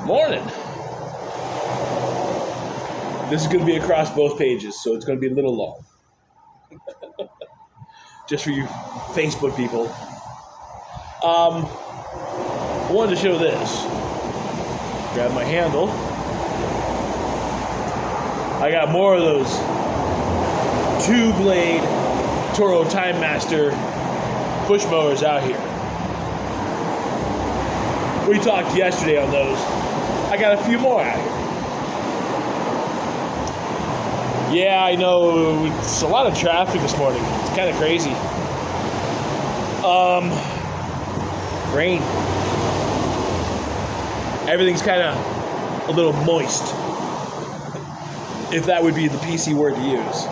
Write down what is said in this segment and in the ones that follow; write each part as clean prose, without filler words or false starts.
Morning. This is going to be across both pages, so it's going to be a little long. Just for you Facebook people. I wanted to show this. Grab my handle. I got more of those 2-blade TORO Time Master push mowers out here. We talked yesterday on those. I got a few more out here. Yeah, I know. It's a lot of traffic this morning. It's kind of crazy. Rain. Everything's kind of a little moist, if that would be the PC word to use.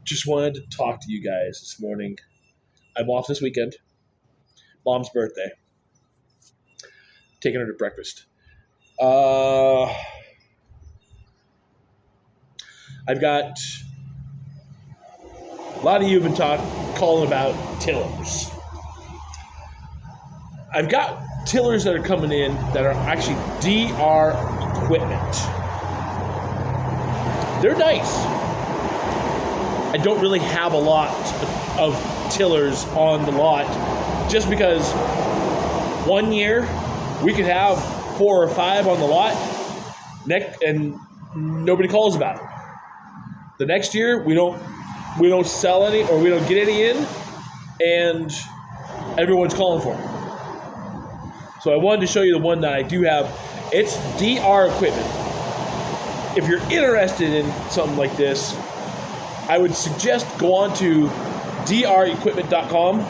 Just wanted to talk to you guys this morning. I'm off this weekend. Mom's birthday. Taking her to breakfast. I've got a lot of you have been calling about tillers. I've got tillers that are coming in that are actually DR equipment. They're nice. I don't really have a lot of tillers on the lot just because one year we could have 4 or 5 on the lot and nobody calls about it. The next year we don't sell any, or we don't get any in, and everyone's calling for them. So I wanted to show you the one that I do have. It's DR equipment. If you're interested in something like this, I would suggest go on to drequipment.com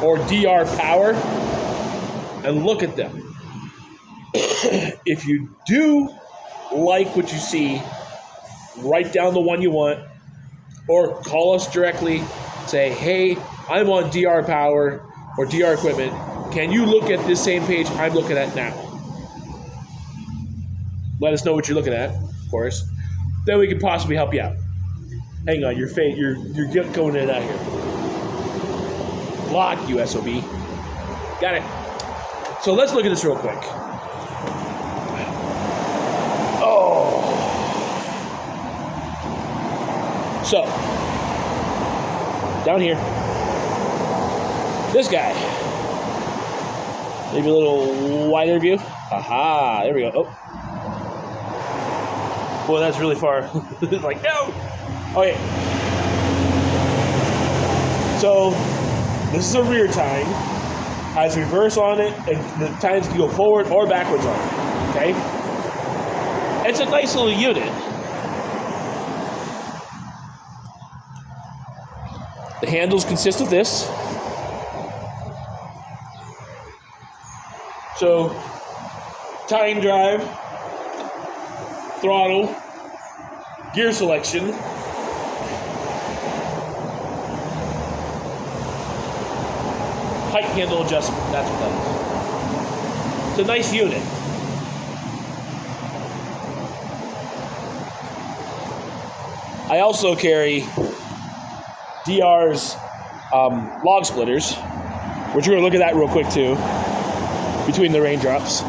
or DR Power and look at them. If you do like what you see, write down the one you want, or call us directly. Say, hey, I'm on DR Power or DR Equipment. Can you look at this same page I'm looking at now? Let us know what you're looking at, of course. Then we can possibly help you out. Hang on, you're going in and out here. Lock, you SOB. Got it. So let's look at this real quick. Oh. So, down here, this guy. Maybe a little wider view. Aha, there we go. Oh. Boy, that's really far. It's like, no! Okay. So, this is a rear tine. Has reverse on it, and the tines can go forward or backwards on it. Okay? It's a nice little unit. The handles consist of this. So, tine drive, throttle, gear selection, height handle adjustment. That's what that is. It's a nice unit. I also carry DR's log splitters, which we're going to look at that real quick too, between the raindrops.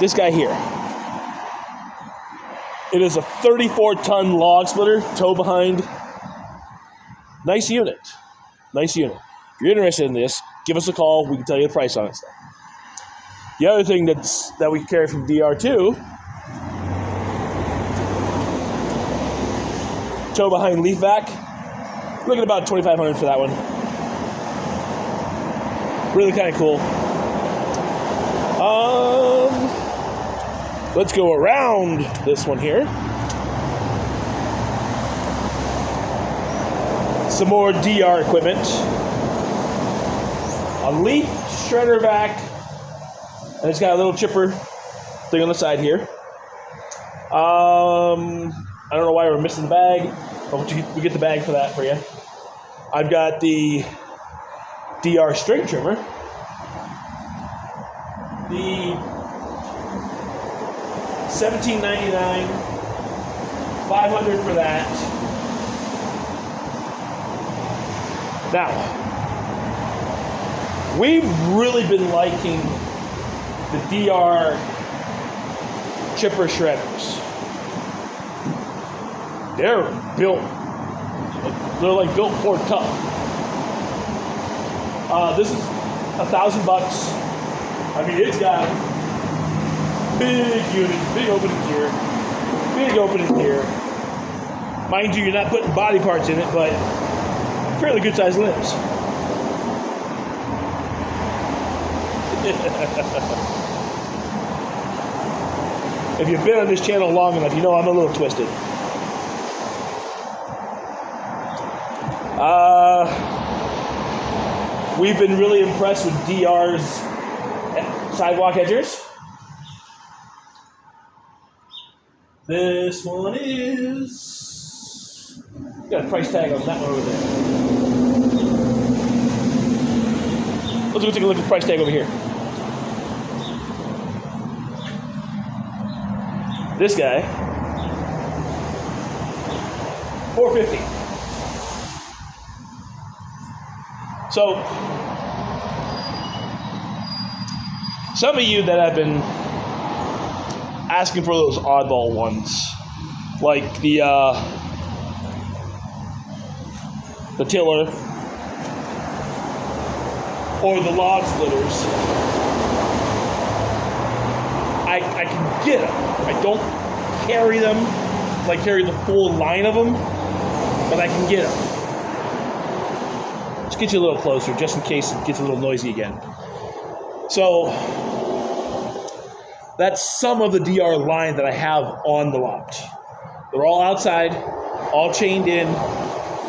This guy here. It is a 34-ton log splitter, tow behind. Nice unit. Nice unit. If you're interested in this, give us a call. We can tell you the price on it. The other thing that we carry from DR2, tow behind leaf vac. Look at about $2,500 for that one. Really kind of cool. Let's go around this one here. Some more DR equipment. A leaf shredder vac, and it's got a little chipper thing on the side here. I don't know why we're missing the bag, but we get the bag for that for you. I've got the DR string trimmer. The $17.99, $500 for that. Now, We've really been liking the DR chipper shredders. They're like built for tough. This is $1,000. I mean, it's got big unit, big opening here. Mind you, you're not putting body parts in it, but fairly good sized limbs. If you've been on this channel long enough, you know I'm a little twisted. We've been really impressed with DR's sidewalk edgers. This one is... got a price tag on that one over there. Let's go take a look at the price tag over here. This guy, $450. So, some of you that have been asking for those oddball ones, like the tiller or the log splitters, I can get them. I don't carry them, like carry the full line of them, but I can get them. Let's get you a little closer, just in case it gets a little noisy again. So, that's some of the DR line that I have on the lot. They're all outside, all chained in,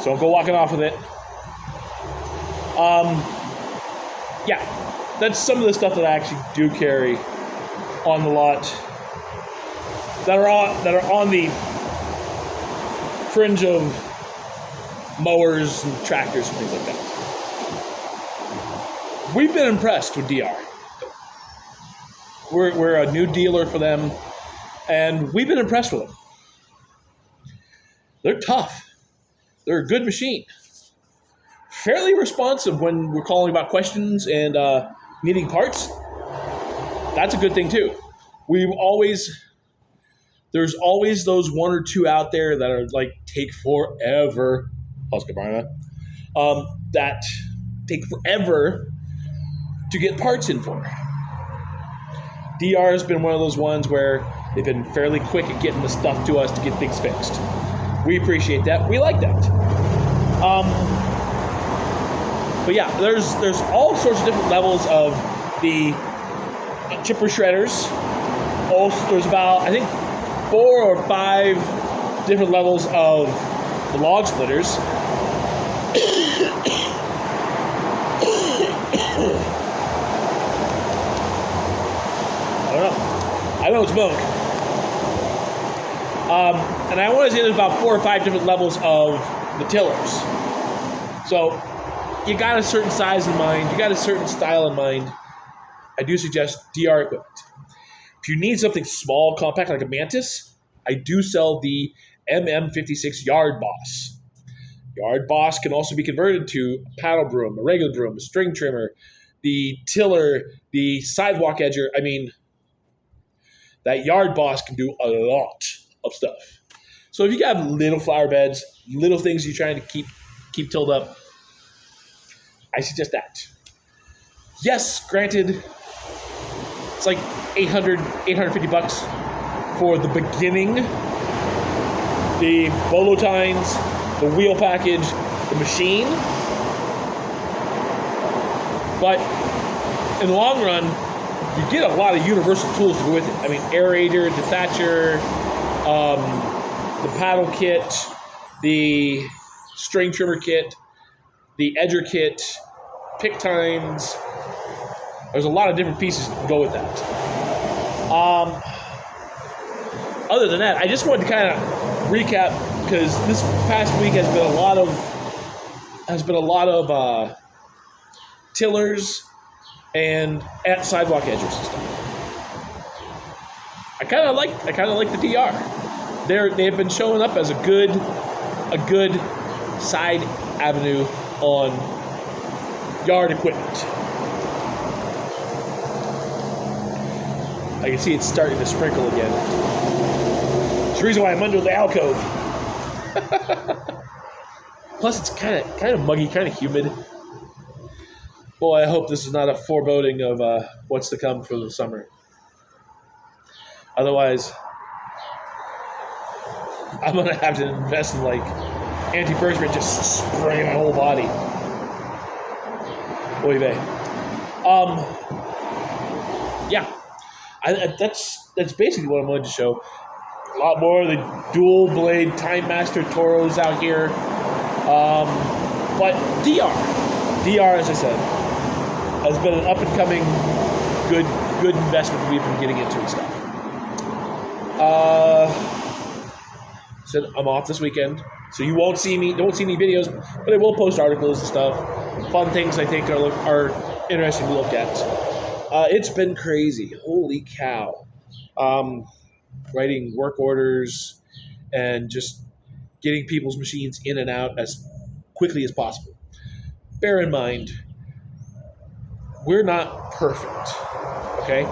so don't go walking off with it. Yeah, that's some of the stuff that I actually do carry on the lot that are on the fringe of mowers and tractors and things like that. We've been impressed with DR. We're a new dealer for them, and we've been impressed with them. They're tough. They're a good machine. Fairly responsive when we're calling about questions and needing parts. That's a good thing too. There's always those one or two out there that are like take forever, that take forever to get parts in for. DR has been one of those ones where they've been fairly quick at getting the stuff to us to get things fixed. We appreciate that. We like that. But yeah, there's all sorts of different levels of the chipper shredders. Also, there's about, I think, 4 or 5 different levels of the log splitters. I don't smoke. And I want to say there's about 4 or 5 different levels of the tillers. So you got a certain size in mind, you got a certain style in mind. I do suggest DR equipment. If you need something small, compact, like a Mantis, I do sell the MM56 Yard Boss. Yard Boss can also be converted to a paddle broom, a regular broom, a string trimmer, the tiller, the sidewalk edger. I mean, that Yard Boss can do a lot of stuff. So if you have little flower beds, little things you're trying to keep tilled up, I suggest that. Yes, granted, it's like $850 for the beginning, the bolo tines, the wheel package, the machine. But in the long run, you get a lot of universal tools to go with it. I mean, aerator, detacher, the paddle kit, the string trimmer kit, the edger kit, pick tines. There's a lot of different pieces that go with that. Other than that, I just wanted to kind of recap, because this past week has been a lot of tillers and at sidewalk edges and stuff. I kind of like the DR. They've been showing up as a good side avenue on yard equipment. I can see it's starting to sprinkle again. It's the reason why I'm under the alcove. Plus, it's kind of muggy, kind of humid. Boy, I hope this is not a foreboding of what's to come for the summer. Otherwise, I'm gonna have to invest in like antiperspirant, just spray my whole body. Oy vey. Yeah, that's basically what I wanted to show. A lot more of the dual blade Time Master Toros out here. But DR, as I said, has been an up and coming good investment we've been getting into and stuff. Said I'm off this weekend, so you won't see any videos, but I will post articles and stuff, fun things I think are interesting to look at. It's been crazy, holy cow! Writing work orders and just getting people's machines in and out as quickly as possible. Bear in mind, we're not perfect, okay?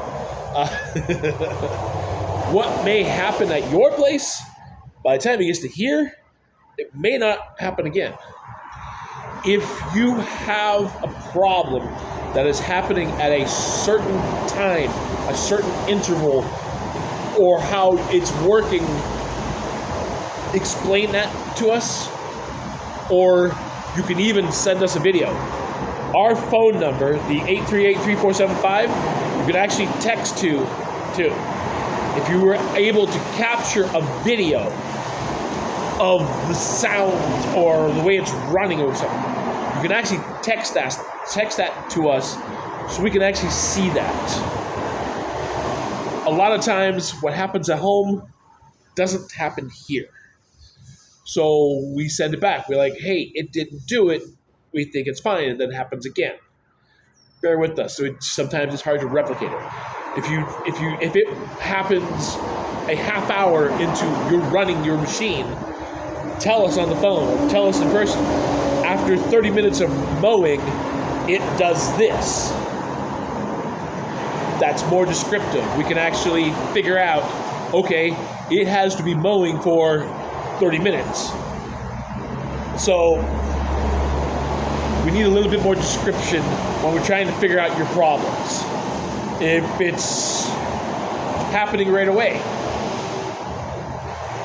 What may happen at your place, by the time it gets to here, it may not happen again. If you have a problem that is happening at a certain time, a certain interval, or how it's working, explain that to us, or you can even send us a video. Our phone number, the 838-3475, you can actually text to. If you were able to capture a video of the sound or the way it's running or something, you can actually text that to us so we can actually see that. A lot of times what happens at home doesn't happen here. So we send it back. We're like, hey, it didn't do it. We think it's fine, and then it happens again. Bear with us. So sometimes it's hard to replicate it. If it happens a half hour into you running your machine, tell us on the phone or tell us in person. After 30 minutes of mowing, it does this. That's more descriptive. We can actually figure out, okay, it has to be mowing for 30 minutes. So we need a little bit more description when we're trying to figure out your problems. If it's happening right away,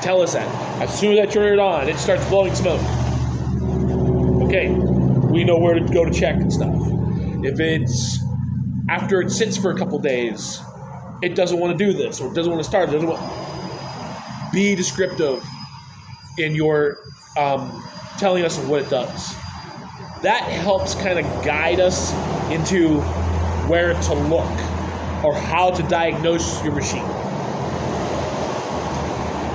tell us that. As soon as I turn it on, it starts blowing smoke. Okay, we know where to go to check and stuff. If it's after it sits for a couple days, it doesn't want to do this, or it doesn't want to start, be descriptive in your telling us what it does. That helps kind of guide us into where to look or how to diagnose your machine.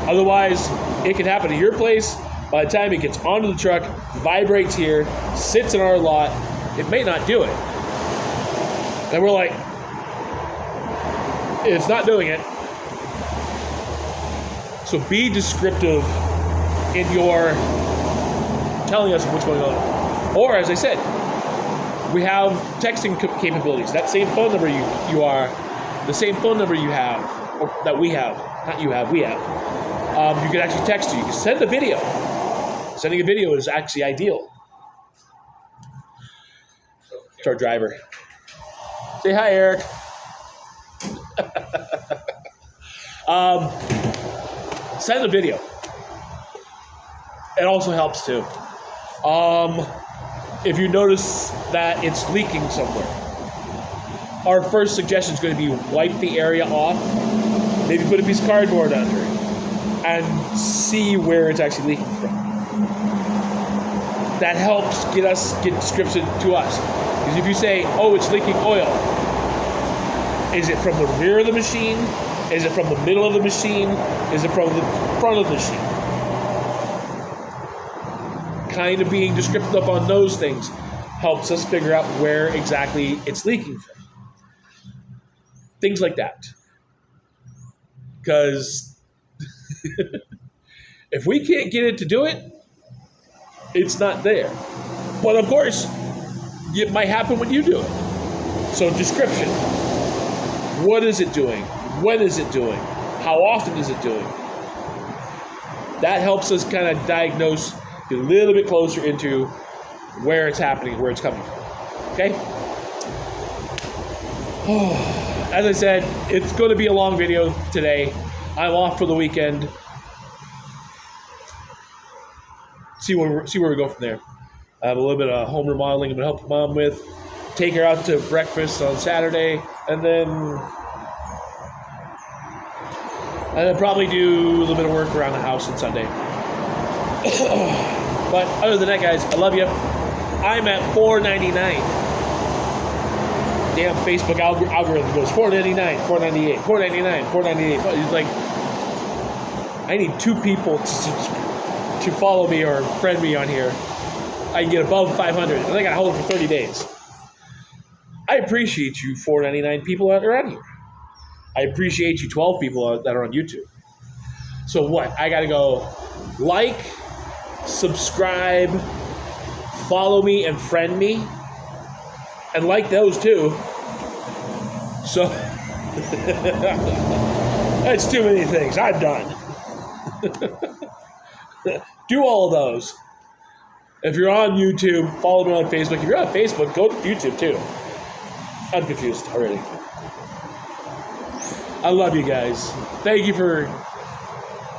Otherwise, it can happen at your place. By the time it gets onto the truck, vibrates here, sits in our lot, it may not do it. And we're like, it's not doing it. So be descriptive in your telling us what's going on. Or, as I said, we have texting capabilities. That same phone number the same phone number you have, or that we have, not you have, we have. You can actually text you. You can send a video. Sending a video is actually ideal. It's our driver. Say hi, Eric. Send a video. It also helps too. If you notice that it's leaking somewhere, our first suggestion is going to be wipe the area off, maybe put a piece of cardboard under it, and see where it's actually leaking from. That helps get description to us. Because if you say, oh, it's leaking oil, is it from the rear of the machine? Is it from the middle of the machine? Is it from the front of the machine? Kind of being descriptive on those things helps us figure out where exactly it's leaking from. Things like that. Because if we can't get it to do it, it's not there. But of course, it might happen when you do it. So description. What is it doing? When is it doing? How often is it doing? That helps us kind of diagnose, get a little bit closer into where it's happening, where it's coming from. Okay? As I said, it's going to be a long video today. I'm off for the weekend. See where we go from there. I have a little bit of home remodeling I'm going to help Mom with. Take her out to breakfast on Saturday, and then probably do a little bit of work around the house on Sunday. But other than that, guys, I love you. I'm at $4.99. Damn Facebook algorithm goes $4.99, $4.98, $4.99, $4.98. It's like I need 2 people to follow me or friend me on here. I can get above 500, and I got to hold it for 30 days. I appreciate you $4.99 people that are out here. I appreciate you 12 people that are on YouTube. So what? I got to go like, subscribe, follow me, and friend me. And like those too. So that's too many things. I'm done. Do all of those. If you're on YouTube, follow me on Facebook. If you're on Facebook, go to YouTube too. I'm confused already. I love you guys. Thank you for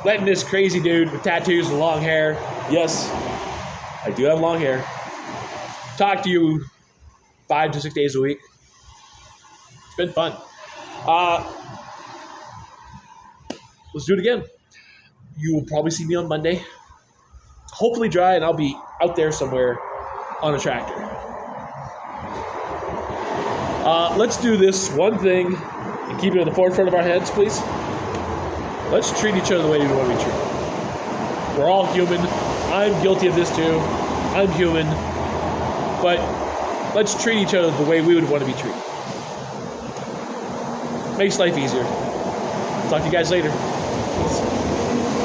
letting this crazy dude with tattoos and long hair. Yes, I do have long hair. Talk to you 5 to 6 days a week. It's been fun. Let's do it again. You will probably see me on Monday. Hopefully dry, and I'll be out there somewhere on a tractor. Let's do this one thing and keep it in the forefront of our heads, please. Let's treat each other the way we want to be treated. We're all human. I'm guilty of this too. I'm human. But let's treat each other the way we would want to be treated. Makes life easier. Talk to you guys later. Peace.